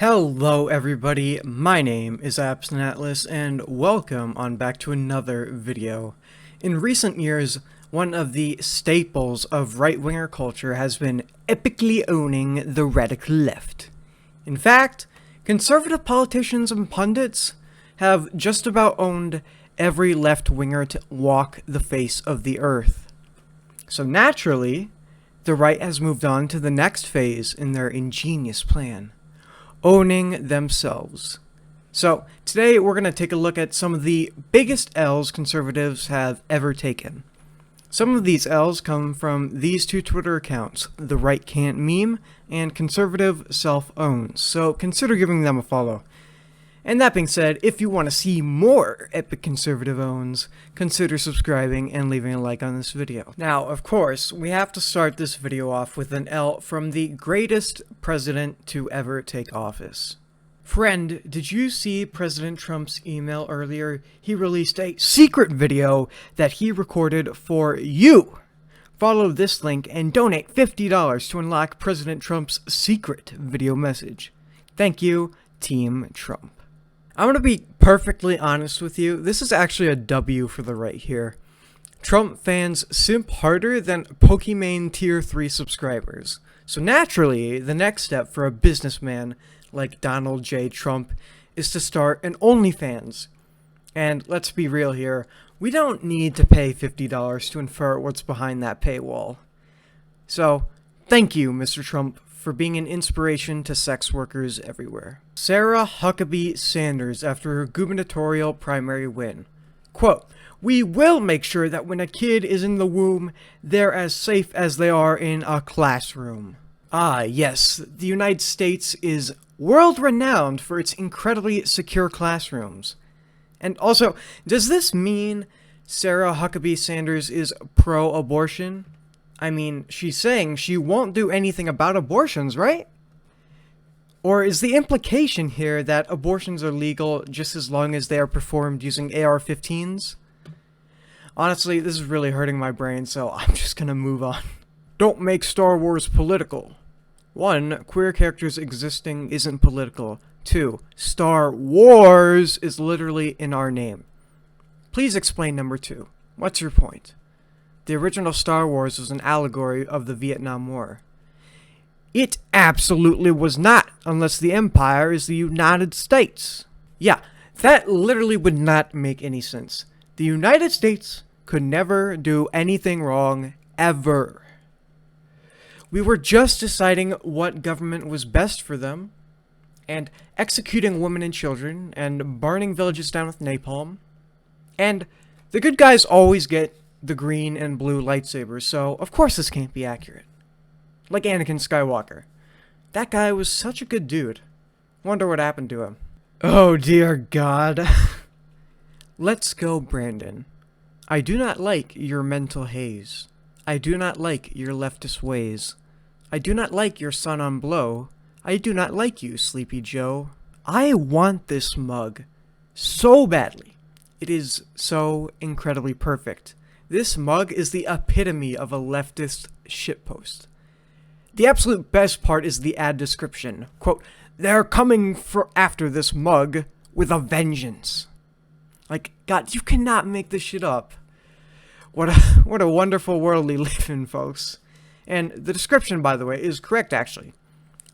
Hello everybody, my name is Absent Atlas and welcome on back to another video. In recent years, one of the staples of right-winger culture has been epically owning the radical left. In fact, conservative politicians and pundits have just about owned every left-winger to walk the face of the earth. So naturally, the right has moved on to the next phase in their ingenious plan: owning themselves. So today we're going to take a look at some of the biggest L's conservatives have ever taken. Some of these L's come from these two Twitter accounts, The Right Can't Meme and Conservative Self Owns, so consider giving them a follow. And that being said, if you want to see more epic conservative owns, consider subscribing and leaving a like on this video. Now, of course, we have to start this video off with an L from the greatest president to ever take office. Friend, did you see President Trump's email earlier? He released a secret video that he recorded for you. Follow this link and donate $50 to unlock President Trump's secret video message. Thank you, Team Trump. I'm going to be perfectly honest with you, this is actually a W for the right here. Trump fans simp harder than Pokimane Tier 3 subscribers. So naturally, the next step for a businessman like Donald J. Trump is to start an OnlyFans. And let's be real here, we don't need to pay $50 to infer what's behind that paywall. So, thank you, Mr. Trump, for being an inspiration to sex workers everywhere. Sarah Huckabee Sanders after her gubernatorial primary win. Quote, "We will make sure that when a kid is in the womb, they're as safe as they are in a classroom." Ah, yes, the United States is world-renowned for its incredibly secure classrooms. And also, does this mean Sarah Huckabee Sanders is pro-abortion? I mean, she's saying she won't do anything about abortions, right? Or is the implication here that abortions are legal just as long as they are performed using AR-15s? Honestly, this is really hurting my brain, so I'm just gonna move on. Don't make Star Wars political. 1. Queer characters existing isn't political. 2. Star Wars is literally in our name. Please explain number 2. What's your point? The original Star Wars was an allegory of the Vietnam War. It absolutely was not, unless the Empire is the United States. Yeah, that literally would not make any sense. The United States could never do anything wrong, ever. We were just deciding what government was best for them, and executing women and children, and burning villages down with napalm. And the good guys always get the green and blue lightsabers, so of course this can't be accurate. Like Anakin Skywalker. That guy was such a good dude. Wonder what happened to him. Oh dear God. Let's go, Brandon. I do not like your mental haze. I do not like your leftist ways. I do not like your son on blow. I do not like you, Sleepy Joe. I want this mug so badly. It is so incredibly perfect. This mug is the epitome of a leftist shitpost. The absolute best part is the ad description. Quote, "They're coming for after this mug with a vengeance." Like, God, you cannot make this shit up. What a wonderful world we live in, folks. And the description, by the way, is correct, actually.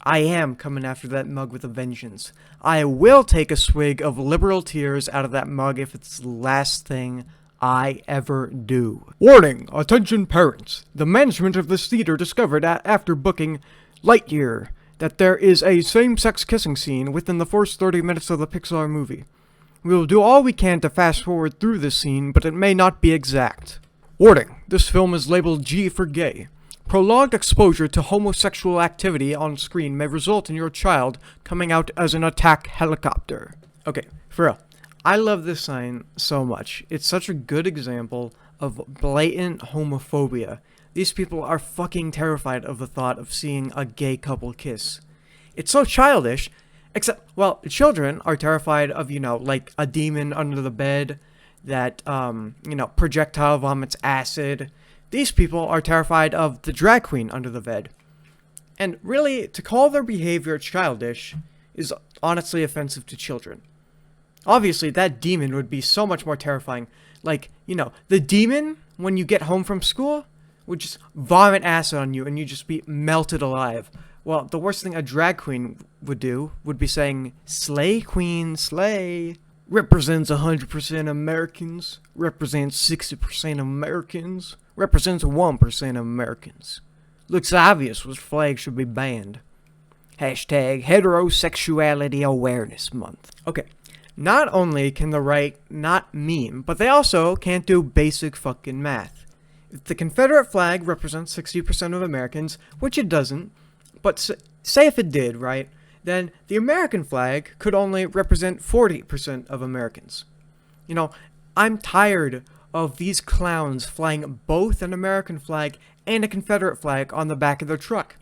I am coming after that mug with a vengeance. I will take a swig of liberal tears out of that mug if it's the last thing I ever do. Warning! Attention parents! The management of this theater discovered after booking Lightyear that there is a same-sex kissing scene within the first 30 minutes of the Pixar movie. We will do all we can to fast-forward through this scene, but it may not be exact. Warning! This film is labeled G for gay. Prolonged exposure to homosexual activity on screen may result in your child coming out as an attack helicopter. Okay, for real. I love this sign so much. It's such a good example of blatant homophobia. These people are fucking terrified of the thought of seeing a gay couple kiss. It's so childish, except, well, children are terrified of, like a demon under the bed that, projectile vomits acid. These people are terrified of the drag queen under the bed. And really, to call their behavior childish is honestly offensive to children. Obviously, that demon would be so much more terrifying. Like, the demon, when you get home from school, would just vomit acid on you and you'd just be melted alive. Well, the worst thing a drag queen would do would be saying, "Slay, queen, slay." Represents 100% Americans. Represents 60% Americans. Represents 1% Americans. Looks obvious which flag should be banned. Hashtag Heterosexuality Awareness Month. Okay, not only can the right not meme, but they also can't do basic fucking math. If the Confederate flag represents 60% of Americans, which it doesn't, but say if it did, right? Then the American flag could only represent 40% of Americans. I'm tired of these clowns flying both an American flag and a Confederate flag on the back of their truck.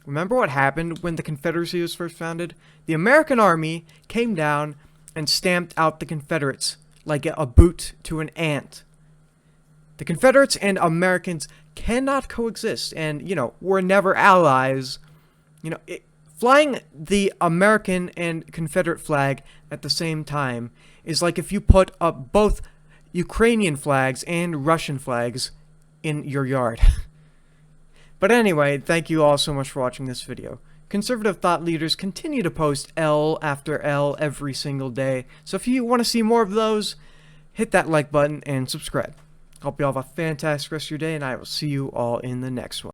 Remember what happened when the Confederacy was first founded? The American Army came down and stamped out the Confederates like a boot to an ant. The Confederates and Americans cannot coexist, and, we're never allies. Flying the American and Confederate flag at the same time is like if you put up both Ukrainian flags and Russian flags in your yard. But anyway, thank you all so much for watching this video. Conservative thought leaders continue to post L after L every single day, so if you want to see more of those, hit that like button and subscribe. Hope you all have a fantastic rest of your day, and I will see you all in the next one.